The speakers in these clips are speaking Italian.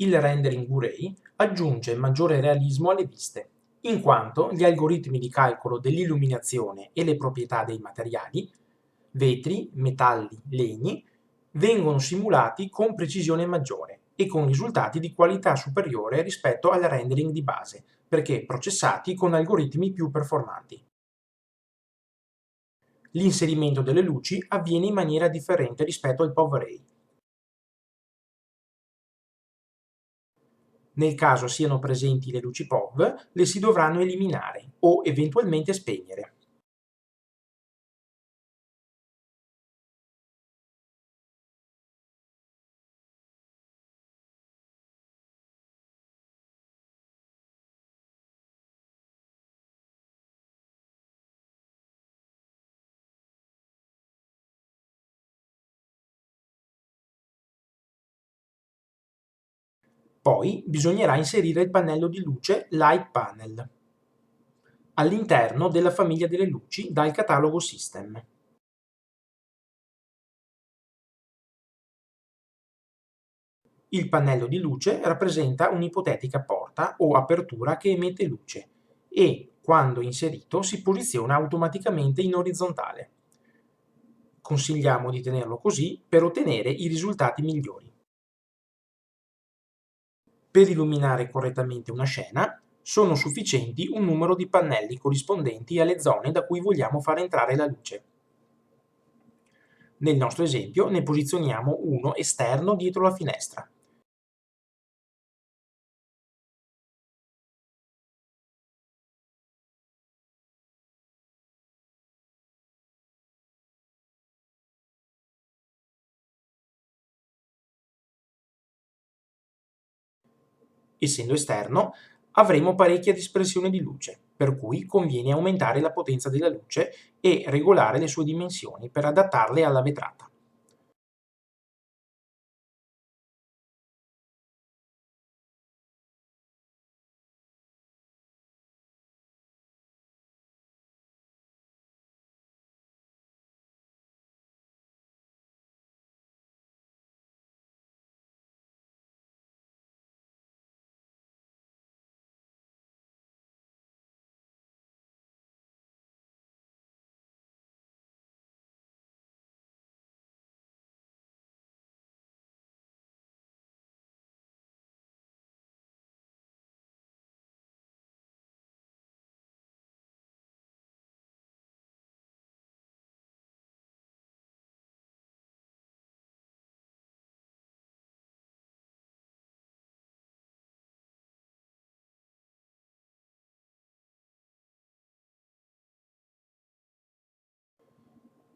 Il rendering Blu-ray aggiunge maggiore realismo alle viste, in quanto gli algoritmi di calcolo dell'illuminazione e le proprietà dei materiali, vetri, metalli, legni, vengono simulati con precisione maggiore e con risultati di qualità superiore rispetto al rendering di base, perché processati con algoritmi più performanti. L'inserimento delle luci avviene in maniera differente rispetto al POV-Ray. Nel caso siano presenti le luci POV, le si dovranno eliminare o eventualmente spegnere. Poi bisognerà inserire il pannello di luce Light Panel all'interno della famiglia delle luci dal catalogo System. Il pannello di luce rappresenta un'ipotetica porta o apertura che emette luce e, quando inserito, si posiziona automaticamente in orizzontale. Consigliamo di tenerlo così per ottenere i risultati migliori. Per illuminare correttamente una scena, sono sufficienti un numero di pannelli corrispondenti alle zone da cui vogliamo far entrare la luce. Nel nostro esempio ne posizioniamo uno esterno dietro la finestra. Essendo esterno, avremo parecchia dispersione di luce, per cui conviene aumentare la potenza della luce e regolare le sue dimensioni per adattarle alla vetrata.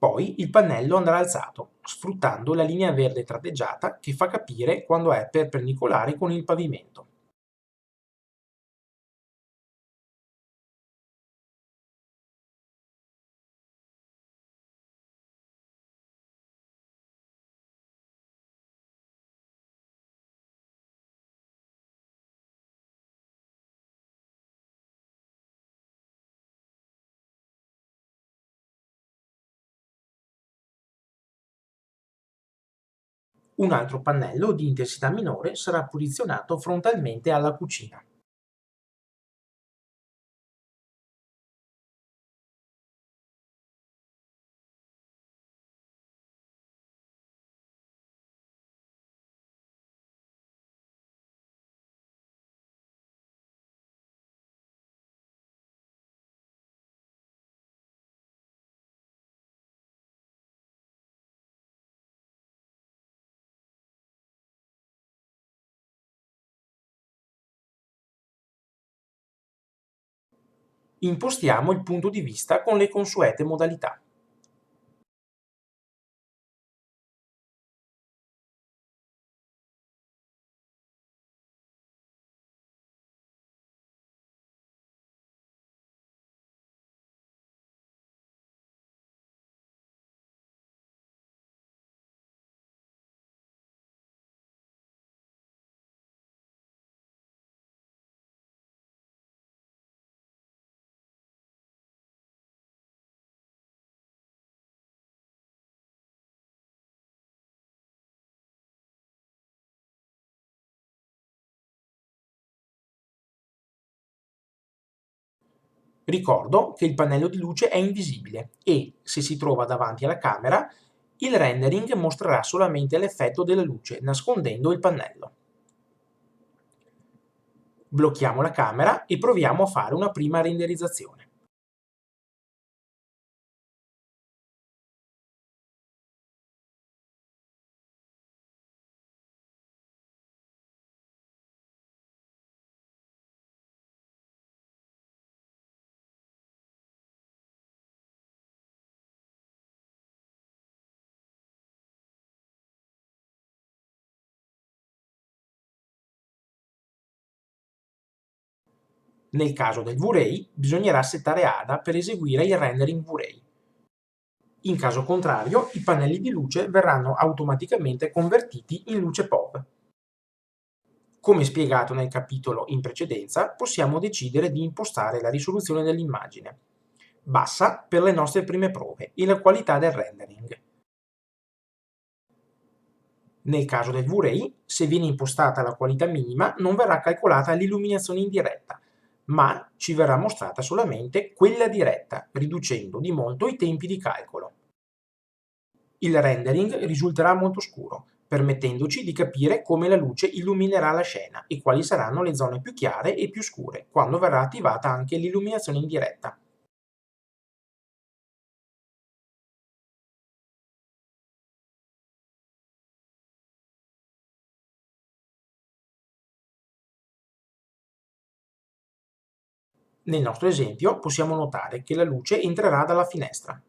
Poi il pannello andrà alzato, sfruttando la linea verde tratteggiata che fa capire quando è perpendicolare con il pavimento. Un altro pannello di intensità minore sarà posizionato frontalmente alla cucina. Impostiamo il punto di vista con le consuete modalità. Ricordo che il pannello di luce è invisibile e, se si trova davanti alla camera, il rendering mostrerà solamente l'effetto della luce, nascondendo il pannello. Blocchiamo la camera e proviamo a fare una prima renderizzazione. Nel caso del V-Ray, bisognerà settare ADA per eseguire il rendering V-Ray. In caso contrario, i pannelli di luce verranno automaticamente convertiti in luce POV. Come spiegato nel capitolo in precedenza, possiamo decidere di impostare la risoluzione dell'immagine, bassa per le nostre prime prove, e la qualità del rendering. Nel caso del V-Ray, se viene impostata la qualità minima, non verrà calcolata l'illuminazione indiretta, ma ci verrà mostrata solamente quella diretta, riducendo di molto i tempi di calcolo. Il rendering risulterà molto scuro, permettendoci di capire come la luce illuminerà la scena e quali saranno le zone più chiare e più scure, quando verrà attivata anche l'illuminazione indiretta. Nel nostro esempio possiamo notare che la luce entrerà dalla finestra.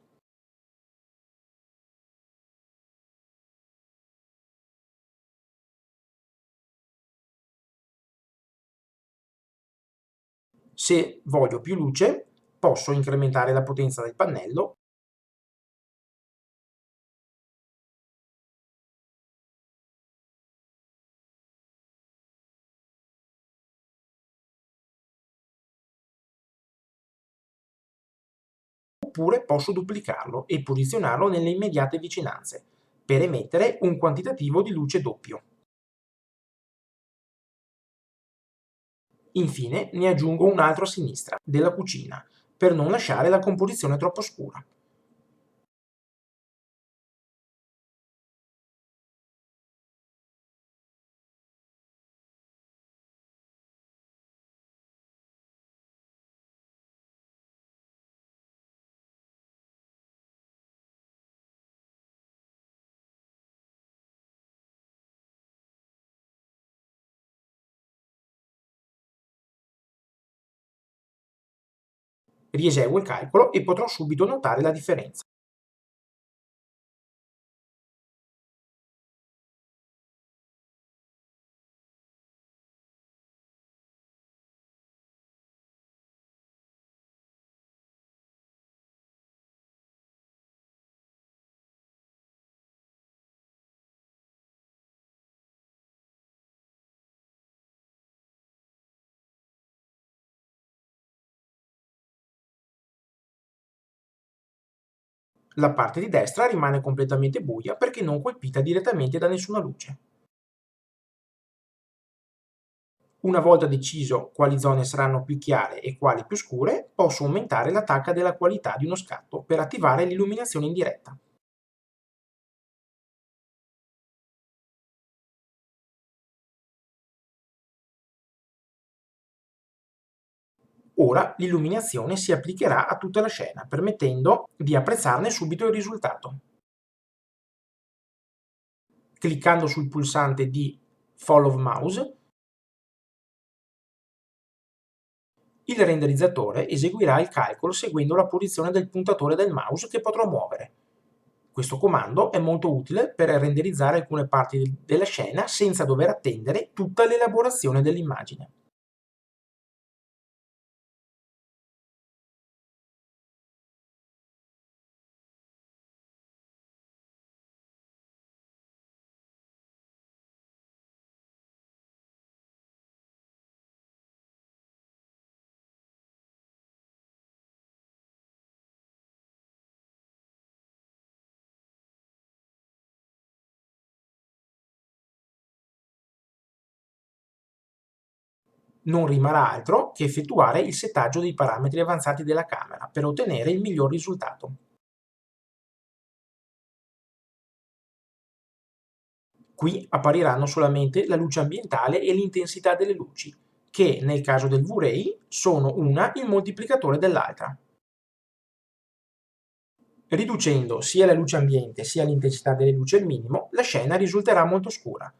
Se voglio più luce, posso incrementare la potenza del pannello. Oppure posso duplicarlo e posizionarlo nelle immediate vicinanze, per emettere un quantitativo di luce doppio. Infine ne aggiungo un altro a sinistra, della cucina, per non lasciare la composizione troppo scura. Rieseguo il calcolo e potrò subito notare la differenza. La parte di destra rimane completamente buia perché non colpita direttamente da nessuna luce. Una volta deciso quali zone saranno più chiare e quali più scure, posso aumentare l'attacca della qualità di uno scatto per attivare l'illuminazione indiretta. Ora l'illuminazione si applicherà a tutta la scena, permettendo di apprezzarne subito il risultato. Cliccando sul pulsante di Follow Mouse, il renderizzatore eseguirà il calcolo seguendo la posizione del puntatore del mouse che potrò muovere. Questo comando è molto utile per renderizzare alcune parti della scena senza dover attendere tutta l'elaborazione dell'immagine. Non rimarrà altro che effettuare il settaggio dei parametri avanzati della camera per ottenere il miglior risultato. Qui appariranno solamente la luce ambientale e l'intensità delle luci, che nel caso del V-Ray sono una il moltiplicatore dell'altra. Riducendo sia la luce ambiente sia l'intensità delle luci al minimo, la scena risulterà molto scura.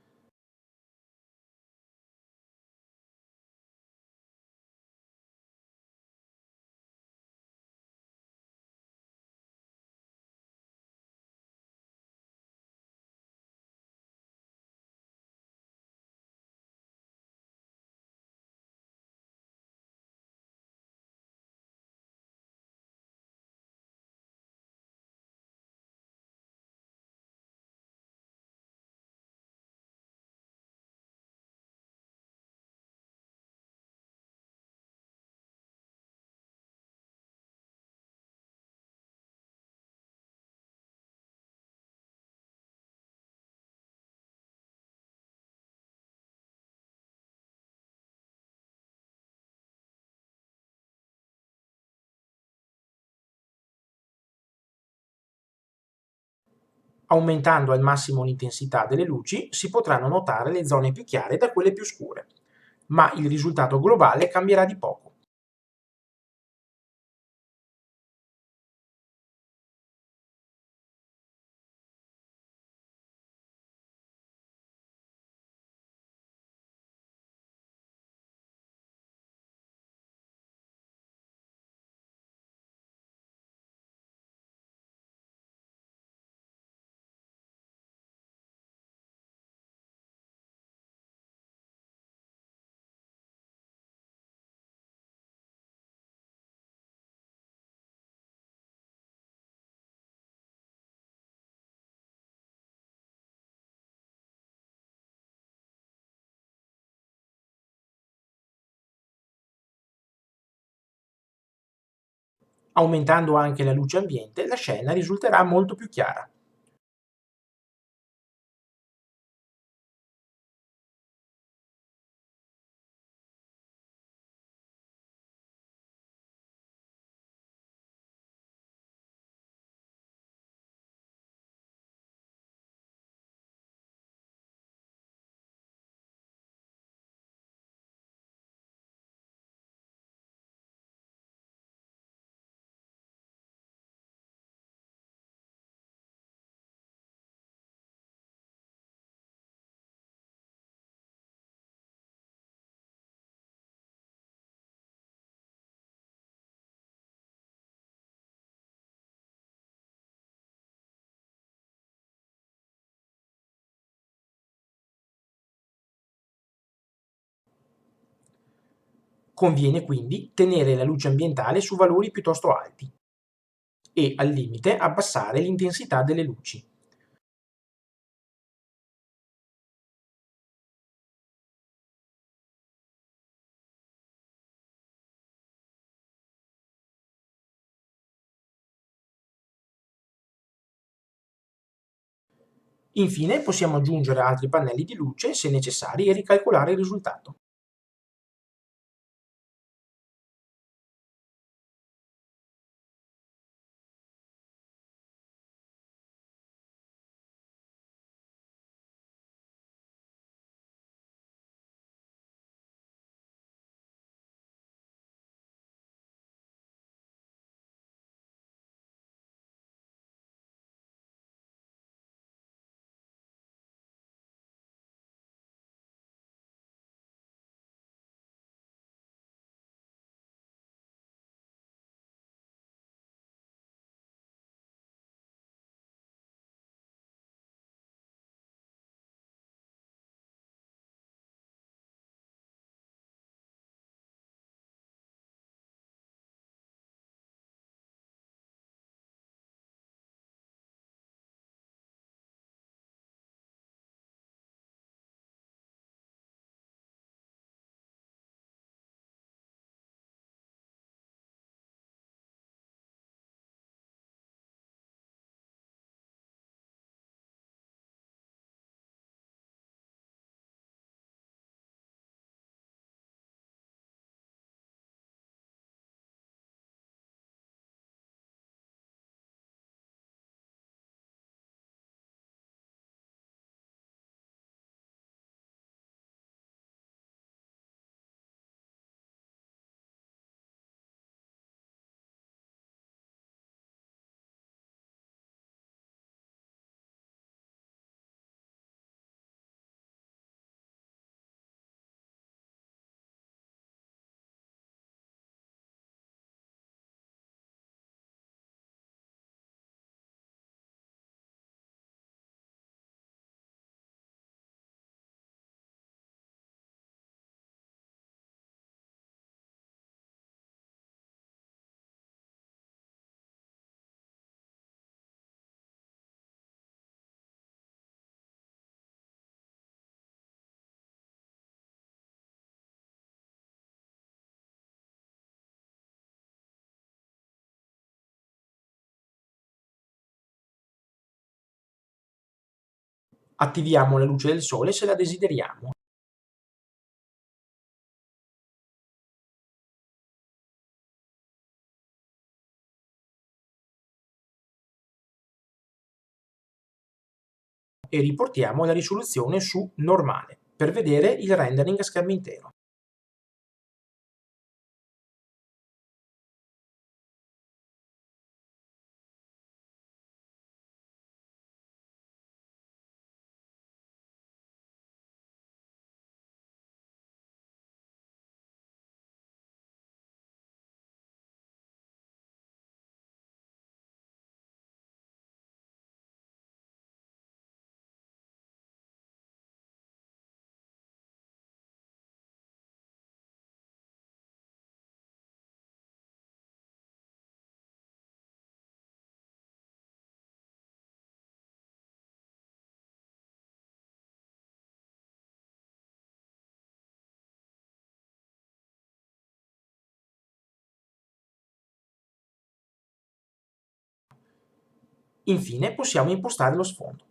Aumentando al massimo l'intensità delle luci si potranno notare le zone più chiare da quelle più scure, ma il risultato globale cambierà di poco. Aumentando anche la luce ambiente, la scena risulterà molto più chiara. Conviene quindi tenere la luce ambientale su valori piuttosto alti e, al limite, abbassare l'intensità delle luci. Infine possiamo aggiungere altri pannelli di luce se necessari e ricalcolare il risultato. Attiviamo la luce del sole se la desideriamo e riportiamo la risoluzione su normale per vedere il rendering a schermo intero. Infine possiamo impostare lo sfondo.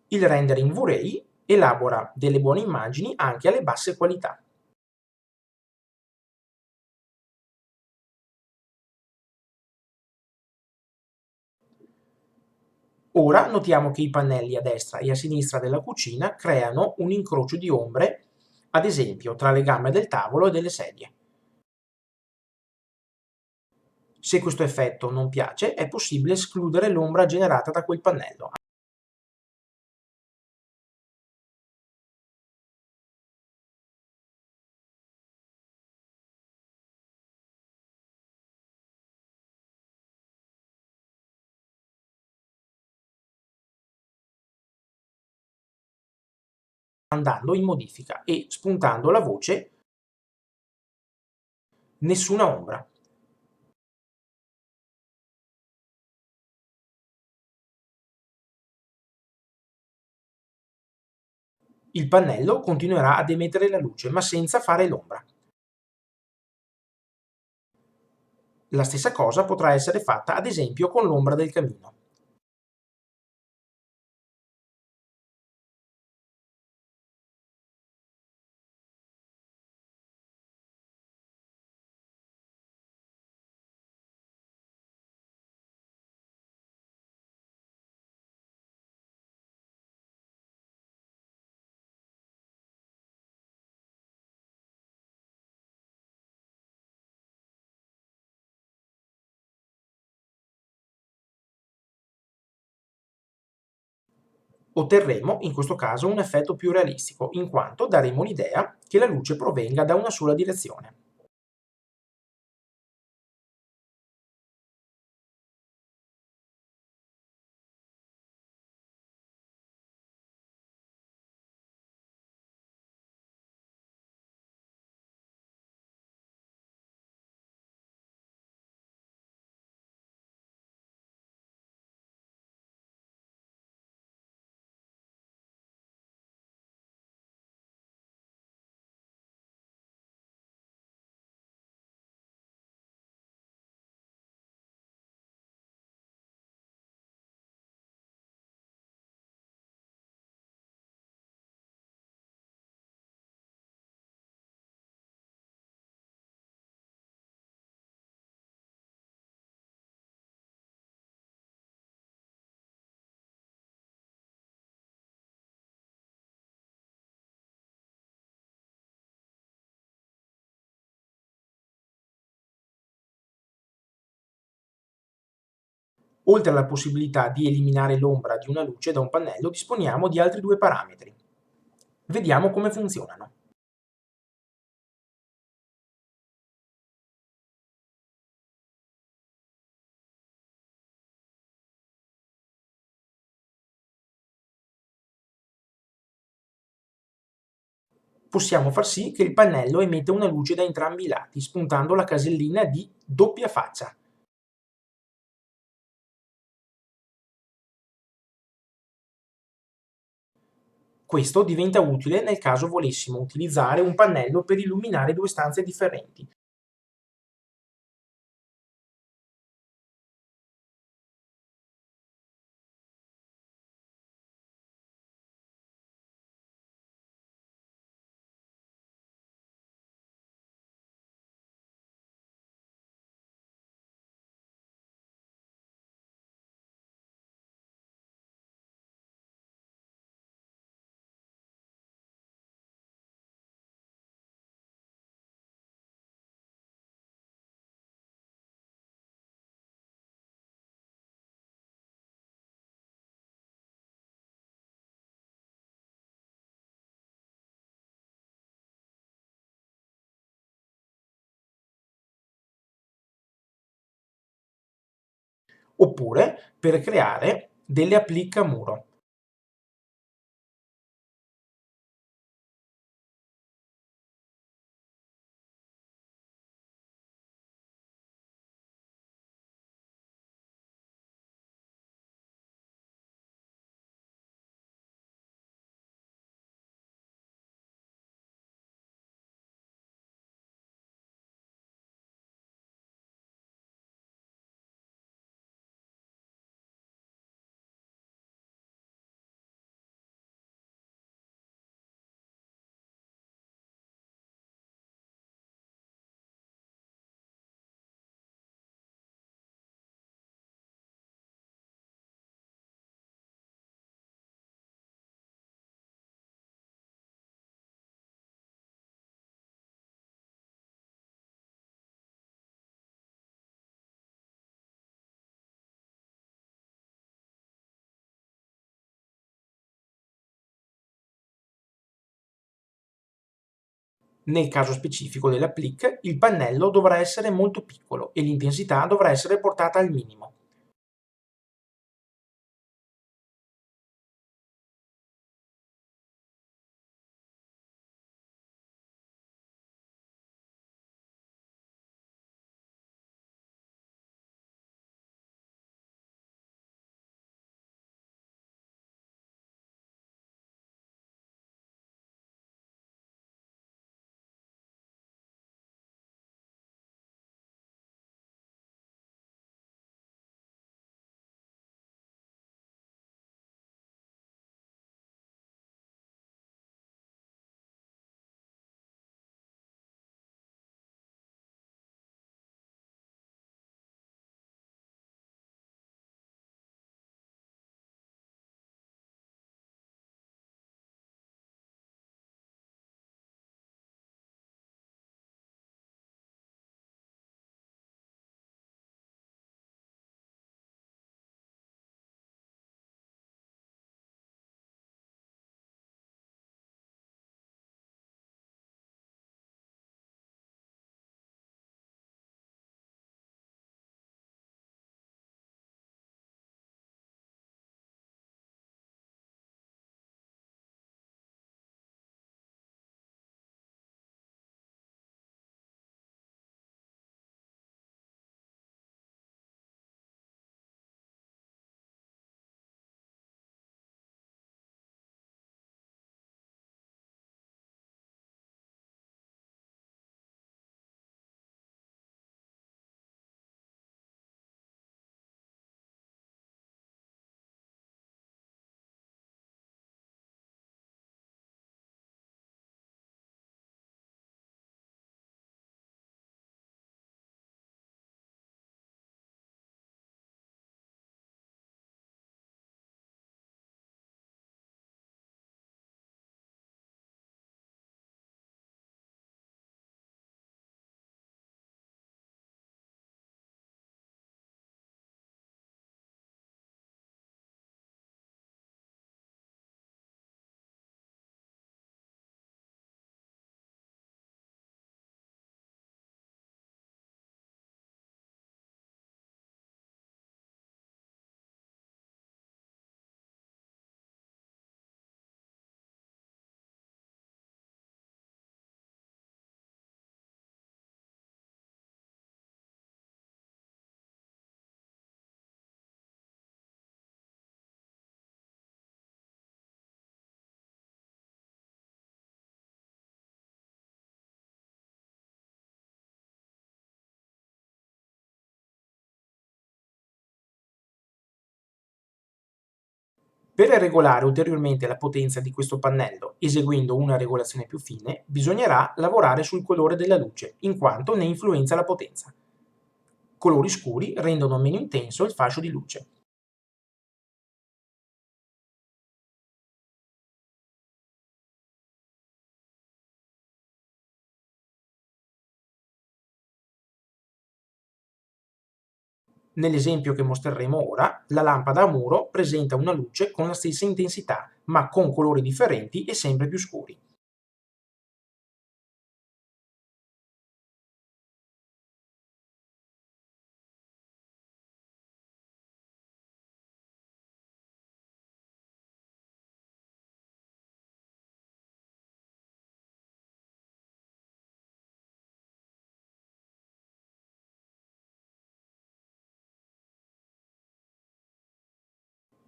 Il rendering V-Ray elabora delle buone immagini anche alle basse qualità. Ora notiamo che i pannelli a destra e a sinistra della cucina creano un incrocio di ombre, ad esempio tra le gambe del tavolo e delle sedie. Se questo effetto non piace, è possibile escludere l'ombra generata da quel pannello. Andando in modifica e spuntando la voce nessuna ombra. Il pannello continuerà ad emettere la luce, ma senza fare l'ombra. La stessa cosa potrà essere fatta ad esempio con l'ombra del camino. Otterremo in questo caso un effetto più realistico, in quanto daremo l'idea che la luce provenga da una sola direzione. Oltre alla possibilità di eliminare l'ombra di una luce da un pannello, disponiamo di altri due parametri. Vediamo come funzionano. Possiamo far sì che il pannello emetta una luce da entrambi i lati, spuntando la casellina di doppia faccia. Questo diventa utile nel caso volessimo utilizzare un pannello per illuminare due stanze differenti. Oppure per creare delle applique a muro. Nel caso specifico dell'applique, il pannello dovrà essere molto piccolo e l'intensità dovrà essere portata al minimo. Per regolare ulteriormente la potenza di questo pannello, eseguendo una regolazione più fine, bisognerà lavorare sul colore della luce, in quanto ne influenza la potenza. Colori scuri rendono meno intenso il fascio di luce. Nell'esempio che mostreremo ora, la lampada a muro presenta una luce con la stessa intensità, ma con colori differenti e sempre più scuri.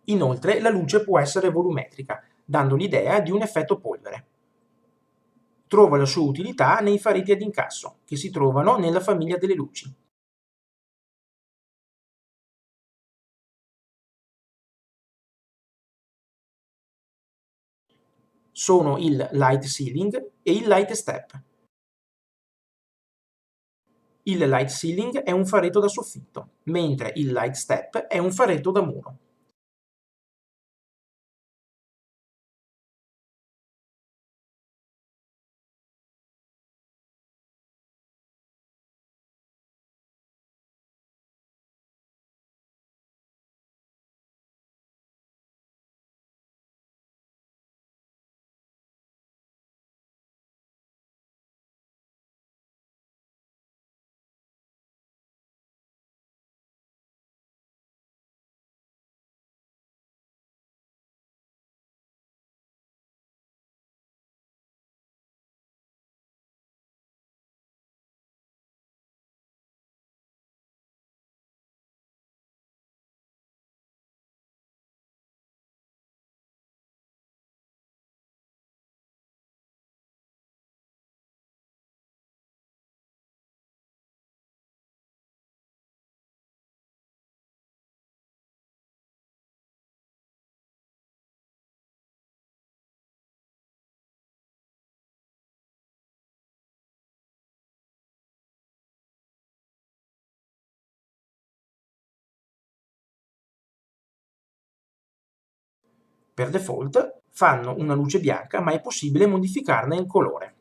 Inoltre, la luce può essere volumetrica, dando l'idea di un effetto polvere. Trova la sua utilità nei fareti ad incasso, che si trovano nella famiglia delle luci. Sono il light ceiling e il light step. Il light ceiling è un faretto da soffitto, mentre il light step è un faretto da muro. Per default fanno una luce bianca, ma è possibile modificarne il colore.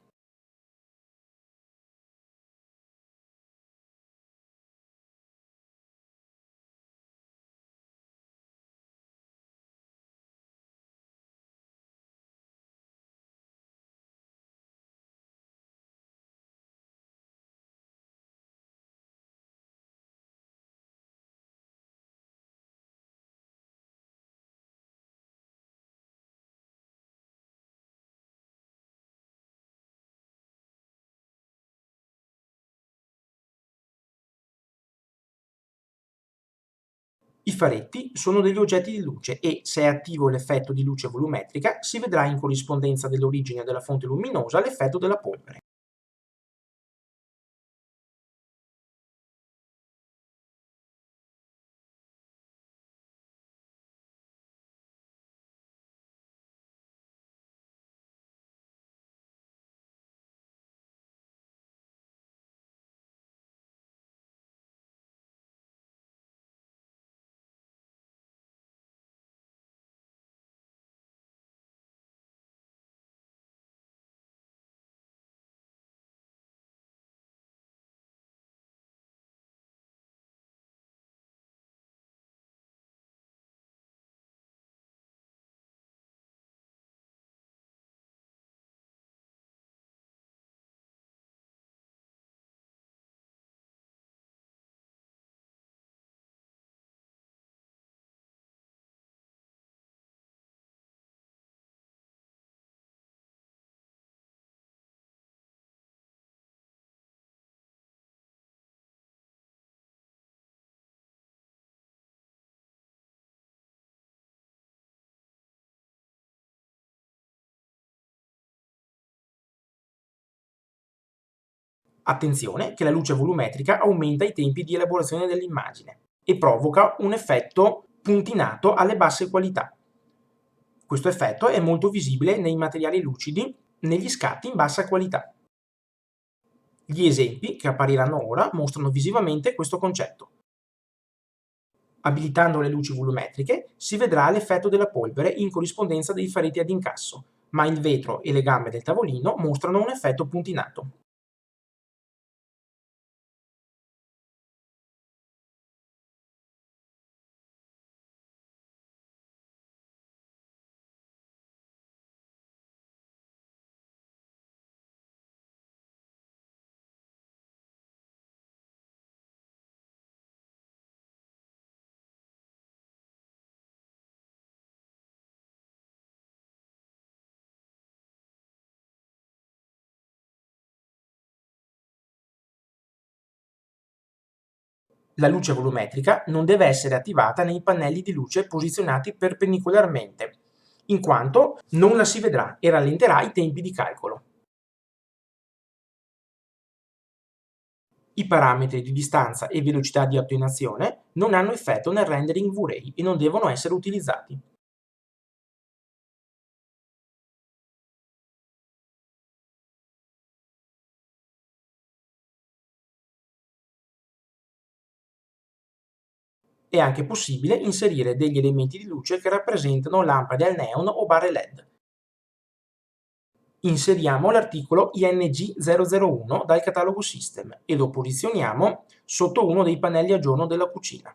I faretti sono degli oggetti di luce e, se è attivo l'effetto di luce volumetrica, si vedrà in corrispondenza dell'origine della fonte luminosa l'effetto della polvere. Attenzione che la luce volumetrica aumenta i tempi di elaborazione dell'immagine e provoca un effetto puntinato alle basse qualità. Questo effetto è molto visibile nei materiali lucidi, negli scatti in bassa qualità. Gli esempi che appariranno ora mostrano visivamente questo concetto. Abilitando le luci volumetriche si vedrà l'effetto della polvere in corrispondenza dei feriti ad incasso, ma il vetro e le gambe del tavolino mostrano un effetto puntinato. La luce volumetrica non deve essere attivata nei pannelli di luce posizionati perpendicolarmente, in quanto non la si vedrà e rallenterà i tempi di calcolo. I parametri di distanza e velocità di attenuazione non hanno effetto nel rendering V-Ray e non devono essere utilizzati. È anche possibile inserire degli elementi di luce che rappresentano lampade al neon o barre LED. Inseriamo l'articolo ING001 dal catalogo System e lo posizioniamo sotto uno dei pannelli a giorno della cucina.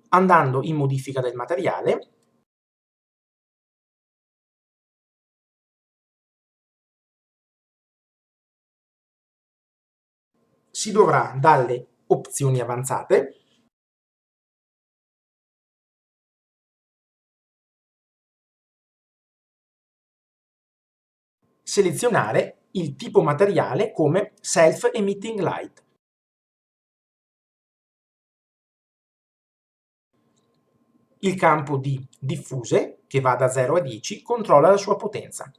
Andando in modifica del materiale, si dovrà dalle opzioni avanzate selezionare il tipo materiale come Self-Emitting Light. Il campo di Diffuse, che va da 0 a 10, controlla la sua potenza.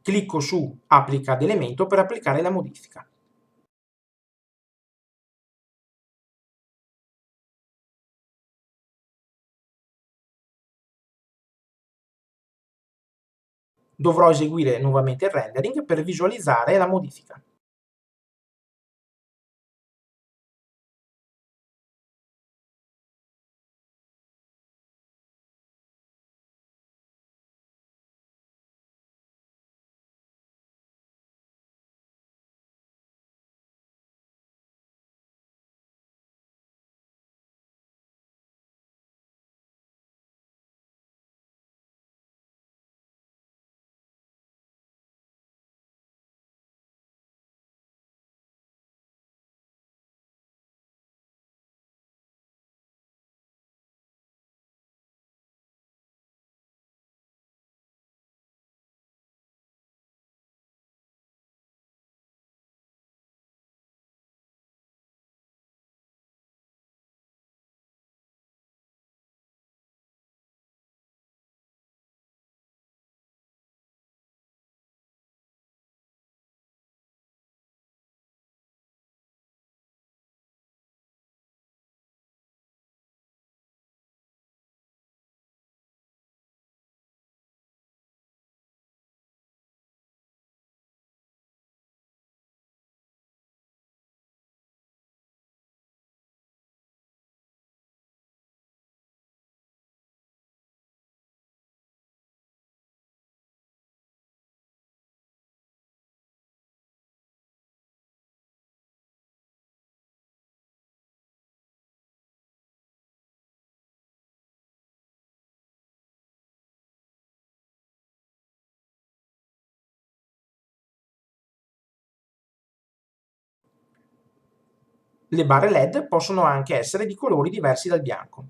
Clicco su Applica ad elemento per applicare la modifica. Dovrò eseguire nuovamente il rendering per visualizzare la modifica. Le barre LED possono anche essere di colori diversi dal bianco.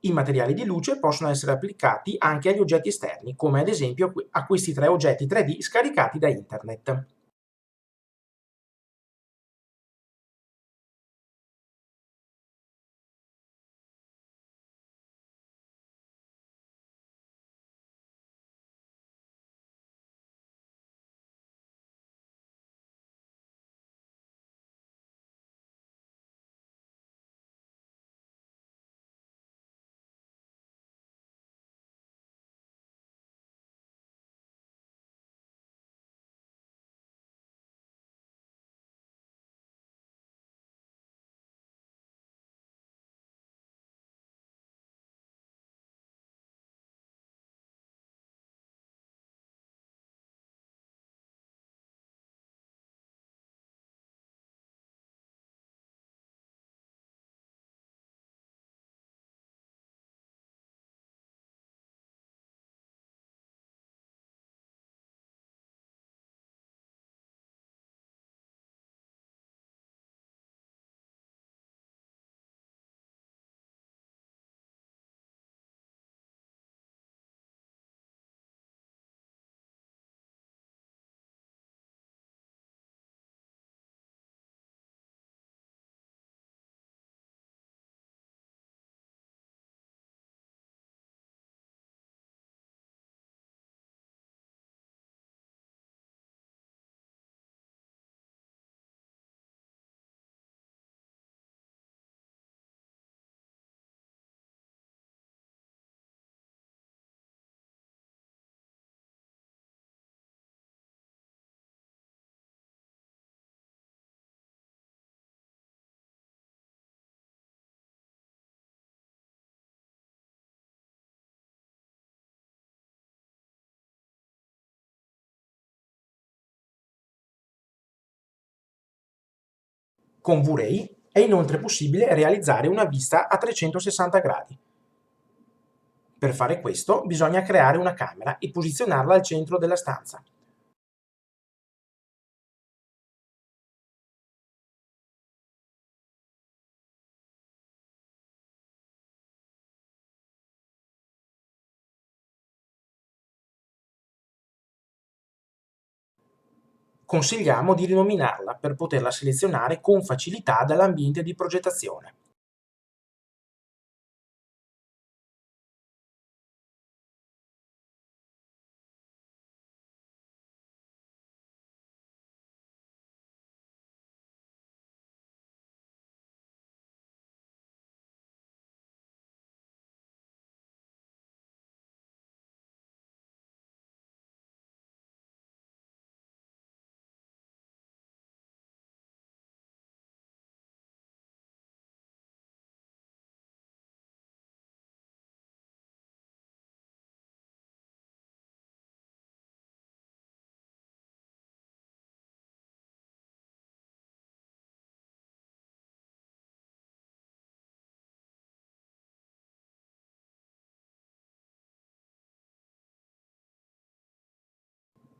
I materiali di luce possono essere applicati anche agli oggetti esterni, come ad esempio a questi tre oggetti 3D scaricati da internet. Con V-Ray è inoltre possibile realizzare una vista a 360 gradi. Per fare questo bisogna creare una camera e posizionarla al centro della stanza. Consigliamo di rinominarla per poterla selezionare con facilità dall'ambiente di progettazione.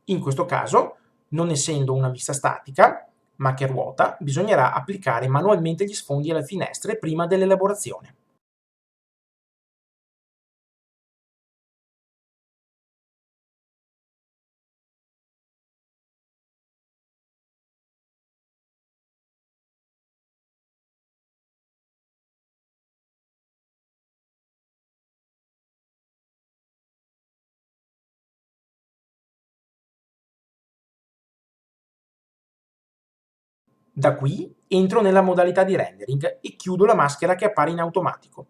In questo caso, non essendo una vista statica, ma che ruota, bisognerà applicare manualmente gli sfondi alle finestre prima dell'elaborazione. Da qui entro nella modalità di rendering e chiudo la maschera che appare in automatico.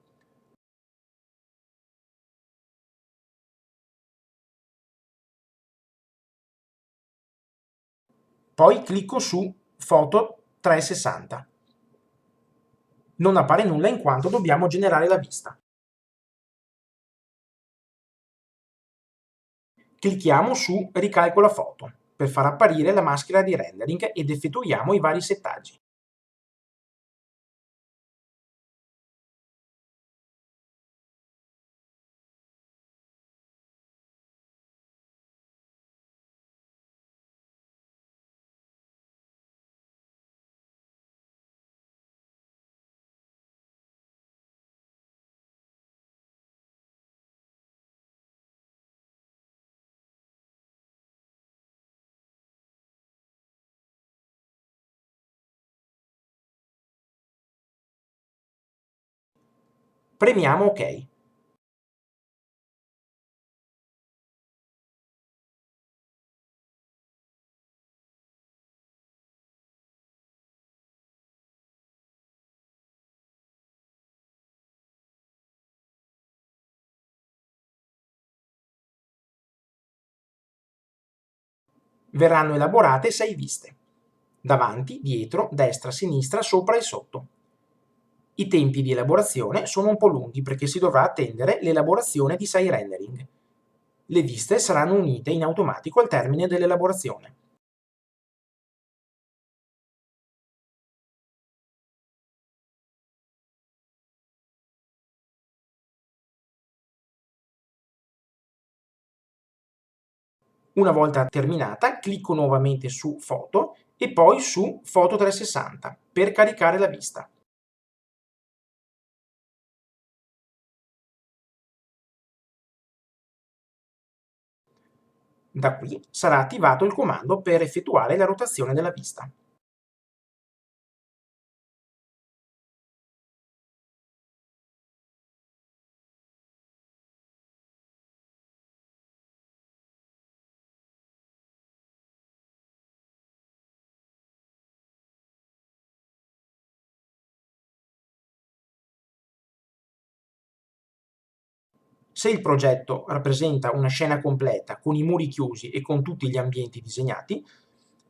Poi clicco su Foto 360. Non appare nulla in quanto dobbiamo generare la vista. Clicchiamo su Ricalcola foto per far apparire la maschera di rendering ed effettuiamo i vari settaggi. Premiamo OK. Verranno elaborate 6 viste: davanti, dietro, destra, sinistra, sopra e sotto. I tempi di elaborazione sono un po' lunghi perché si dovrà attendere l'elaborazione di 6 rendering. Le viste saranno unite in automatico al termine dell'elaborazione. Una volta terminata, clicco nuovamente su Foto e poi su Foto 360 per caricare la vista. Da qui sarà attivato il comando per effettuare la rotazione della vista. Se il progetto rappresenta una scena completa con i muri chiusi e con tutti gli ambienti disegnati,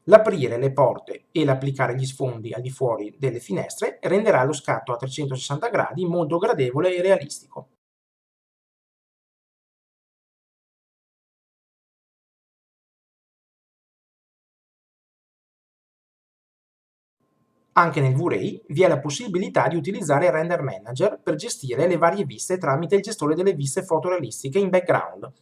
l'aprire le porte e l'applicare gli sfondi al di fuori delle finestre renderà lo scatto a 360 gradi molto gradevole e realistico. Anche nel V-Ray vi è la possibilità di utilizzare il Render Manager per gestire le varie viste tramite il gestore delle viste fotorealistiche in background.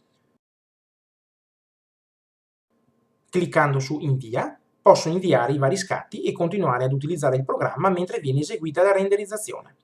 Cliccando su Invia, posso inviare i vari scatti e continuare ad utilizzare il programma mentre viene eseguita la renderizzazione.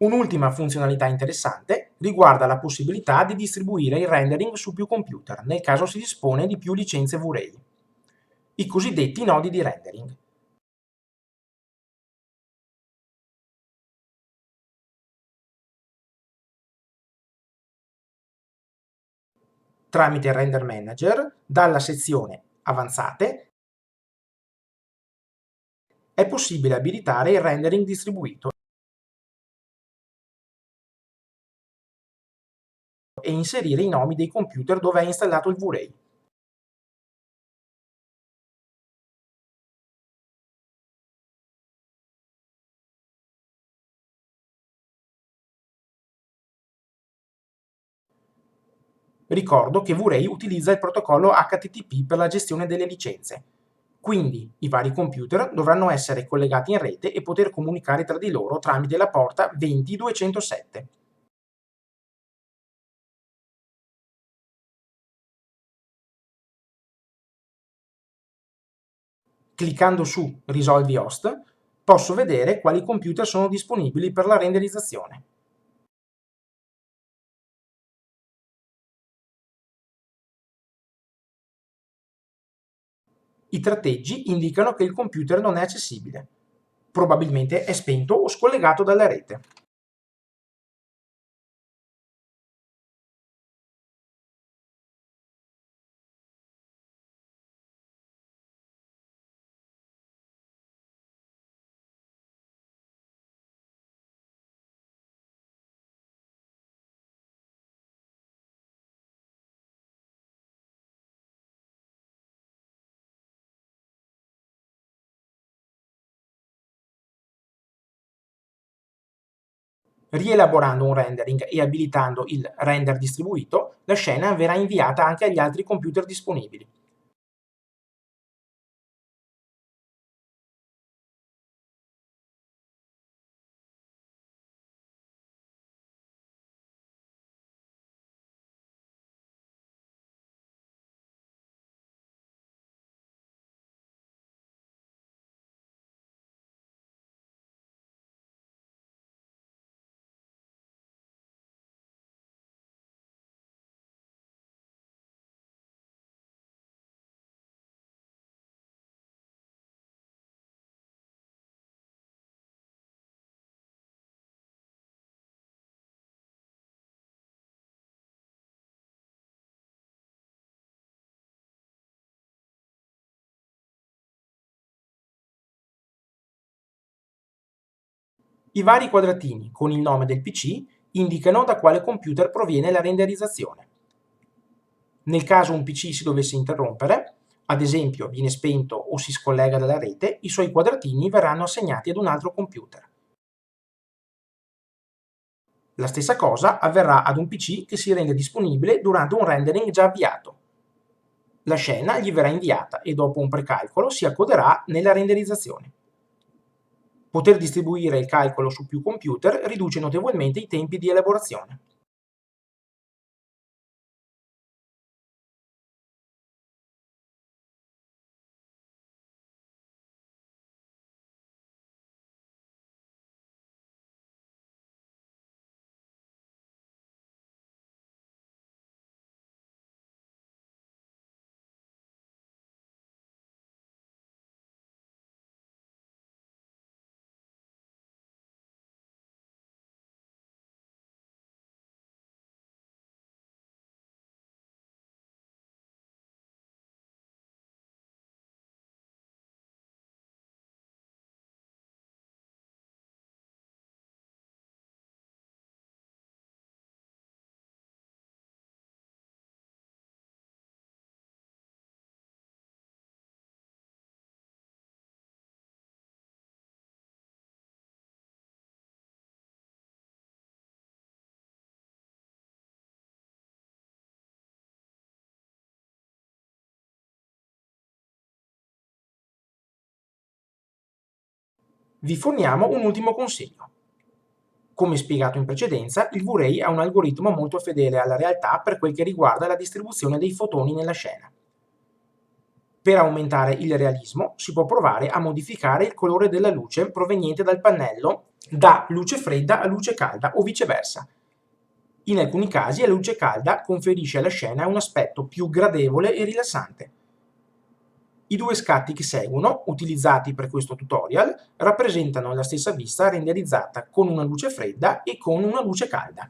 Un'ultima funzionalità interessante riguarda la possibilità di distribuire il rendering su più computer nel caso si dispone di più licenze V-Ray, i cosiddetti nodi di rendering. Tramite il Render Manager, dalla sezione Avanzate, è possibile abilitare il rendering distribuito e inserire i nomi dei computer dove è installato il V-Ray. Ricordo che V-Ray utilizza il protocollo HTTP per la gestione delle licenze, quindi i vari computer dovranno essere collegati in rete e poter comunicare tra di loro tramite la porta 20207. Cliccando su Risolvi host, posso vedere quali computer sono disponibili per la renderizzazione. I tratteggi indicano che il computer non è accessibile. Probabilmente è spento o scollegato dalla rete. Rielaborando un rendering e abilitando il render distribuito, la scena verrà inviata anche agli altri computer disponibili. I vari quadratini con il nome del PC indicano da quale computer proviene la renderizzazione. Nel caso un PC si dovesse interrompere, ad esempio viene spento o si scollega dalla rete, i suoi quadratini verranno assegnati ad un altro computer. La stessa cosa avverrà ad un PC che si rende disponibile durante un rendering già avviato. La scena gli verrà inviata e dopo un precalcolo si accoderà nella renderizzazione. Poter distribuire il calcolo su più computer riduce notevolmente i tempi di elaborazione. Vi forniamo un ultimo consiglio. Come spiegato in precedenza, il V-Ray è un algoritmo molto fedele alla realtà per quel che riguarda la distribuzione dei fotoni nella scena. Per aumentare il realismo si può provare a modificare il colore della luce proveniente dal pannello da luce fredda a luce calda o viceversa. In alcuni casi la luce calda conferisce alla scena un aspetto più gradevole e rilassante. I due scatti che seguono, utilizzati per questo tutorial, rappresentano la stessa vista renderizzata con una luce fredda e con una luce calda.